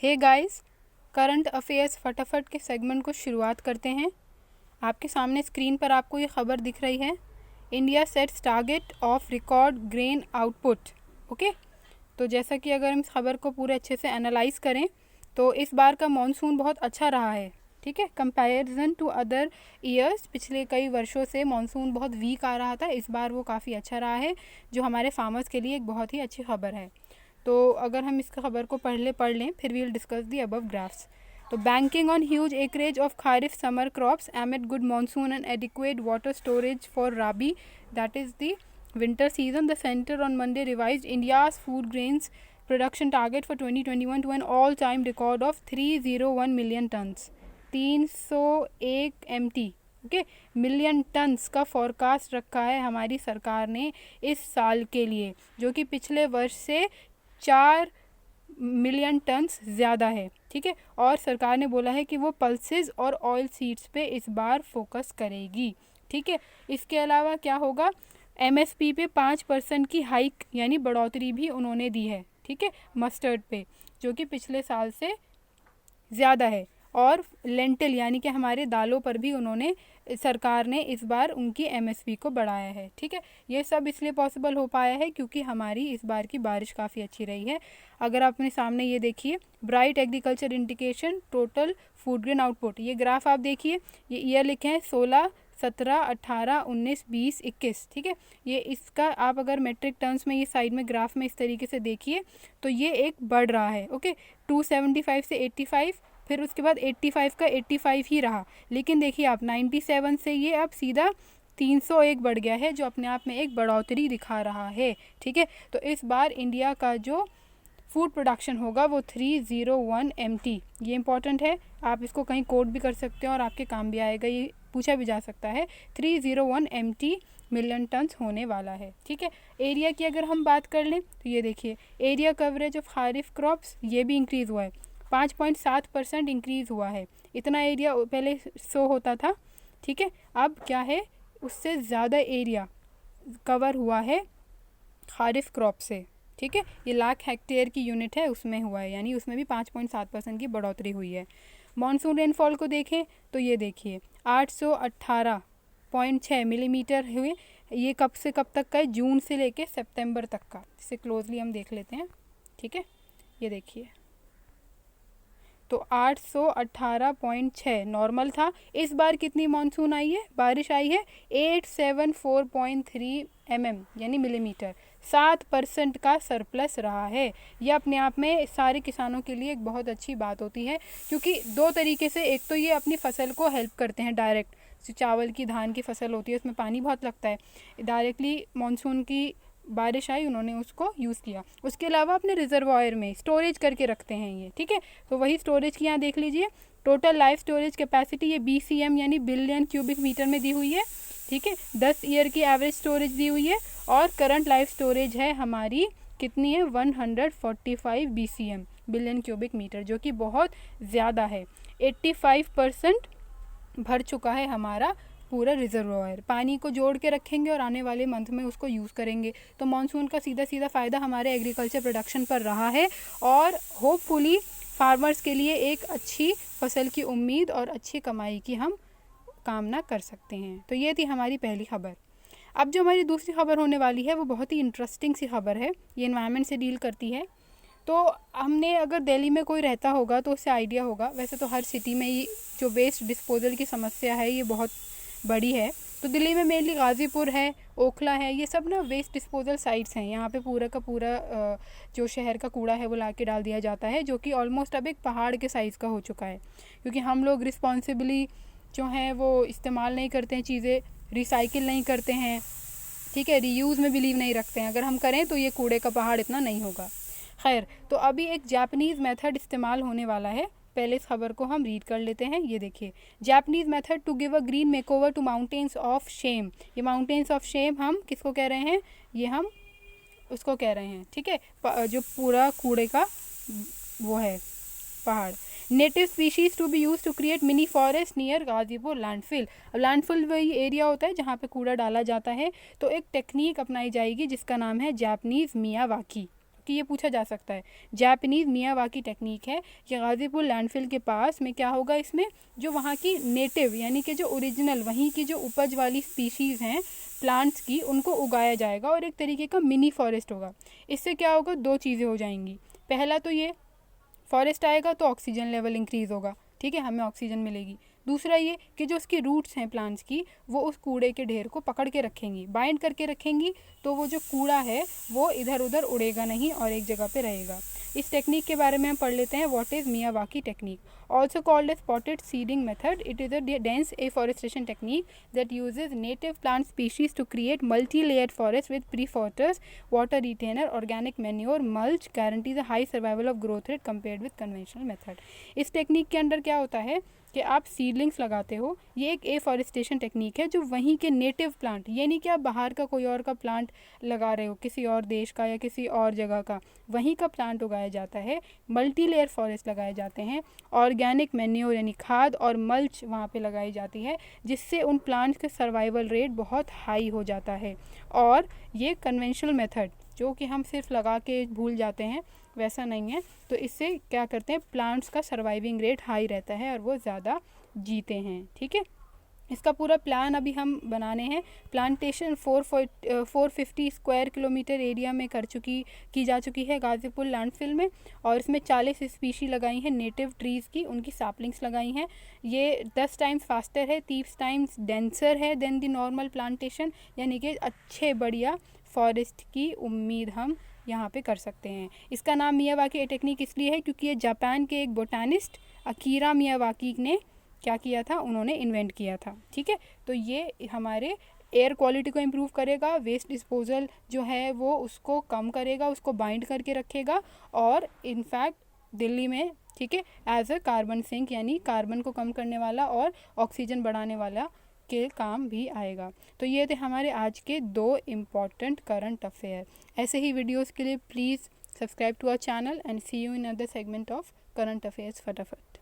Hey guys, current affairs फटाफट के segment को शुरुआत करते हैं। आपके सामने स्क्रीन पर आपको ये खबर दिख रही है, India sets target of record grain output. Okay, तो जैसा कि अगर हम इस खबर को पूरे अच्छे से एनालाइज करें तो इस बार का मॉनसून बहुत अच्छा रहा है। ठीक है, कंपैरिजन टू अदर ईयर्स पिछले कई वर्षों से मॉनसून बहुत वीक आ रहा था, इस बार वो काफ़ी अच्छा रहा है, जो हमारे फार्मर्स के लिए एक बहुत ही अच्छी खबर है। तो अगर हम इस खबर को पढ़ लें फिर we will discuss the above graphs. तो banking on huge acreage of kharif summer crops amid good monsoon and adequate water storage for rabi, that is the winter season, the center on Monday revised India's food grains production target for 2021 to an all-time record of 301 million tons, 301 MT, okay, million turns का forecast रखा है हमारी सरकार ने इस साल के लिए, जो कि पिछले वर्ष से 4 मिलियन टन्स ज़्यादा है। ठीक है, और सरकार ने बोला है कि वो पल्सेस और ऑयल सीड्स पे इस बार फोकस करेगी। ठीक है, इसके अलावा क्या होगा, MSP पे 5% की हाइक यानी बढ़ोतरी भी उन्होंने दी है। ठीक है, मस्टर्ड पे, जो कि पिछले साल से ज़्यादा है, और लेंटिल यानी कि हमारे दालों पर भी उन्होंने, सरकार ने इस बार उनकी MSP को बढ़ाया है। ठीक है, ये सब इसलिए पॉसिबल हो पाया है क्योंकि हमारी इस बार की बारिश काफ़ी अच्छी रही है। अगर आप अपने सामने ये देखिए, bright agriculture indication total food grain output, ये ग्राफ आप देखिए, ये ईयर लिखे हैं 16, 17, 18, 19, 20, 21। ठीक है, ये इसका आप अगर मेट्रिक टर्म्स में ये साइड में ग्राफ में इस तरीके से देखिए तो ये एक बढ़ रहा है। ओके, 275 से 85, फिर उसके बाद 85 का 85 ही रहा, लेकिन देखिए आप 97 से ये अब सीधा 301 बढ़ गया है, जो अपने आप में एक बढ़ोतरी दिखा रहा है। ठीक है, तो इस बार इंडिया का जो फूड प्रोडक्शन होगा वो 301 MT, ये इंपॉर्टेंट है, आप इसको कहीं कोड भी कर सकते हो और आपके काम भी आएगा, ये पूछा भी जा सकता है। 301 MT मिलियन टन्स होने वाला है। ठीक है, एरिया की अगर हम बात कर लें तो ये देखिए, area coverage of kharif crops ये भी इंक्रीज़ हुआ है, 5.7% इंक्रीज़ हुआ है। इतना एरिया पहले शो होता था, ठीक है, अब क्या है, उससे ज़्यादा एरिया कवर हुआ है खारिफ क्रॉप से। ठीक है, ये लाख हेक्टेयर की यूनिट है उसमें हुआ है, यानी उसमें भी 5.7% की बढ़ोतरी हुई है। मॉनसून रेनफॉल को देखें तो ये देखिए 818.6 मिलीमीटर हुए, ये कब से कब तक का है, जून से लेके सितंबर तक का, इसे क्लोजली हम देख लेते हैं। ठीक है, ये देखिए, तो 818.6 नॉर्मल था। इस बार कितनी मानसून आई है, बारिश आई है 874.3 mm यानी मिलीमीटर, 7% का सरप्लस रहा है। यह अपने आप में सारे किसानों के लिए एक बहुत अच्छी बात होती है, क्योंकि दो तरीके से, एक तो ये अपनी फसल को हेल्प करते हैं डायरेक्ट, चावल की, धान की फसल होती है उसमें पानी बहुत लगता है, डायरेक्टली मानसून की बारिश आई, उन्होंने उसको यूज़ किया। उसके अलावा अपने रिजर्वायर में स्टोरेज करके रखते हैं ये। ठीक है, तो वही स्टोरेज की यहाँ देख लीजिए, टोटल लाइफ स्टोरेज कैपेसिटी ये BCM यानी बिलियन क्यूबिक मीटर में दी हुई है। ठीक है, 10 ईयर की एवरेज स्टोरेज दी हुई है, और करंट लाइफ स्टोरेज है हमारी कितनी है, 145 BCM बिलियन क्यूबिक मीटर, जो कि बहुत ज़्यादा है। 85% भर चुका है हमारा पूरा रिजर्वायर, पानी को जोड़ के रखेंगे और आने वाले मंथ में उसको यूज़ करेंगे। तो मानसून का सीधा सीधा फ़ायदा हमारे एग्रीकल्चर प्रोडक्शन पर रहा है, और होपफुली फार्मर्स के लिए एक अच्छी फसल की उम्मीद और अच्छी कमाई की हम कामना कर सकते हैं। तो ये थी हमारी पहली खबर। अब जो हमारी दूसरी खबर होने वाली है वो बहुत ही इंटरेस्टिंग सी खबर है, ये एनवायरनमेंट से डील करती है। तो हमने, अगर दिल्ली में कोई रहता होगा तो उससे आइडिया होगा, वैसे तो हर सिटी में ये जो वेस्ट डिस्पोजल की समस्या है ये बहुत बड़ी है। तो दिल्ली में मेनली गाज़ीपुर है, ओखला है, ये सब ना वेस्ट डिस्पोजल साइट्स हैं। यहाँ पे पूरा का पूरा जो शहर का कूड़ा है वो ला के डाल दिया जाता है, जो कि ऑलमोस्ट अब एक पहाड़ के साइज़ का हो चुका है, क्योंकि हम लोग रिस्पॉन्सिबली जो हैं वो इस्तेमाल नहीं करते हैं, चीज़ें रिसाइकिल नहीं करते हैं। ठीक है, रीयूज़ में बिलीव नहीं रखते हैं, अगर हम करें तो ये कूड़े का पहाड़ इतना नहीं होगा। खैर, तो अभी एक जापानीज़ मेथड इस्तेमाल होने वाला है, पहले इस खबर को हम रीड कर लेते हैं। ये देखिए, Japanese method to give a green makeover to mountains of shame. ये माउंटेन्स ऑफ शेम हम किसको कह रहे हैं, ये हम उसको कह रहे हैं। ठीक है, जो पूरा कूड़े का वो है पहाड़। Native species to be use to create mini forest near Ghazipur landfill. अब लैंडफिल वही एरिया होता है जहाँ पे कूड़ा डाला जाता है, तो एक टेक्निक अपनाई जाएगी जिसका नाम है जापानीज़ मियावाकी। कि ये पूछा जा सकता है। जापानीज़ मियावाकी टेक्निक है कि गाज़ीपुर लैंडफिल के पास में क्या होगा, इसमें जो वहाँ की नेटिव यानी कि जो ओरिजिनल वहीं की जो उपज वाली स्पीशीज़ हैं प्लांट्स की, उनको उगाया जाएगा और एक तरीके का मिनी फॉरेस्ट होगा। इससे क्या होगा, दो चीज़ें हो जाएंगी। पहला तो ये फॉरेस्ट आएगा तो ऑक्सीजन लेवल इंक्रीज़ होगा, ठीक है, हमें ऑक्सीजन मिलेगी। दूसरा ये कि जो उसकी रूट्स हैं प्लांट्स की, वो उस कूड़े के ढेर को पकड़ के रखेंगी, बाइंड करके रखेंगी, तो वो जो कूड़ा है वो इधर उधर उड़ेगा नहीं और एक जगह पे रहेगा। इस टेक्निक के बारे में हम पढ़ लेते हैं। What is Miyawaki technique? Also called a spotted seeding method, it is a dense afforestation technique that uses native plant species to create multi layered forest with perforators, water retainer, organic manure, mulch, guarantees a high survival of growth rate compared with conventional method. इस technique के अंदर क्या होता है कि आप seedlings लगाते हो। ये एक एफॉरेस्टेशन टेक्निक है जो वहीं के नेटिव प्लांट, ये नहीं कि आप बाहर का कोई और का प्लांट लगा रहे हो, किसी और देश का या किसी और जगह का, वहीं का प्लांट उगाया जाता है। मल्टी लेयर फॉरेस्ट लगाए जाते हैं, ऑर्गेनिक मैन्योर यानी खाद और मल्च वहाँ पे लगाई जाती है, जिससे उन प्लांट्स के सर्वाइवल रेट बहुत हाई हो जाता है। और ये कन्वेंशनल मेथड जो कि हम सिर्फ लगा के भूल जाते हैं, वैसा नहीं है। तो इससे क्या करते हैं, प्लांट्स का सर्वाइविंग रेट हाई रहता है और वो ज़्यादा जीते हैं, ठीक है। इसका पूरा प्लान अभी हम बनाने हैं। प्लांटेशन 450 स्क्वायर किलोमीटर एरिया में की जा चुकी है गाज़ीपुर लैंडफिल में, और इसमें 40 स्पीशी लगाई हैं नेटिव ट्रीज़ की, उनकी सैपलिंग्स लगाई हैं। ये 10 टाइम्स फास्टर है, 30 टाइम्स डेंसर है देन दी नॉर्मल प्लांटेशन, यानी कि अच्छे बढ़िया फॉरेस्ट की उम्मीद हम यहाँ पे कर सकते हैं। इसका नाम मियावाकी टेक्निक इसलिए है क्योंकि ये जापान के एक बोटानिस्ट अकीरा मियावाकी ने क्या किया था, उन्होंने इन्वेंट किया था, ठीक है। तो ये हमारे एयर क्वालिटी को इम्प्रूव करेगा, वेस्ट डिस्पोजल जो है वो उसको कम करेगा, उसको बाइंड करके रखेगा, और इनफैक्ट दिल्ली में, ठीक है, एज अ कार्बन सिंक यानी कार्बन को कम करने वाला और ऑक्सीजन बढ़ाने वाला के काम भी आएगा। तो ये थे हमारे आज के 2 इम्पॉर्टेंट करंट अफेयर। ऐसे ही वीडियोस के लिए please subscribe to our channel and see you in other segment of current affairs फटाफट।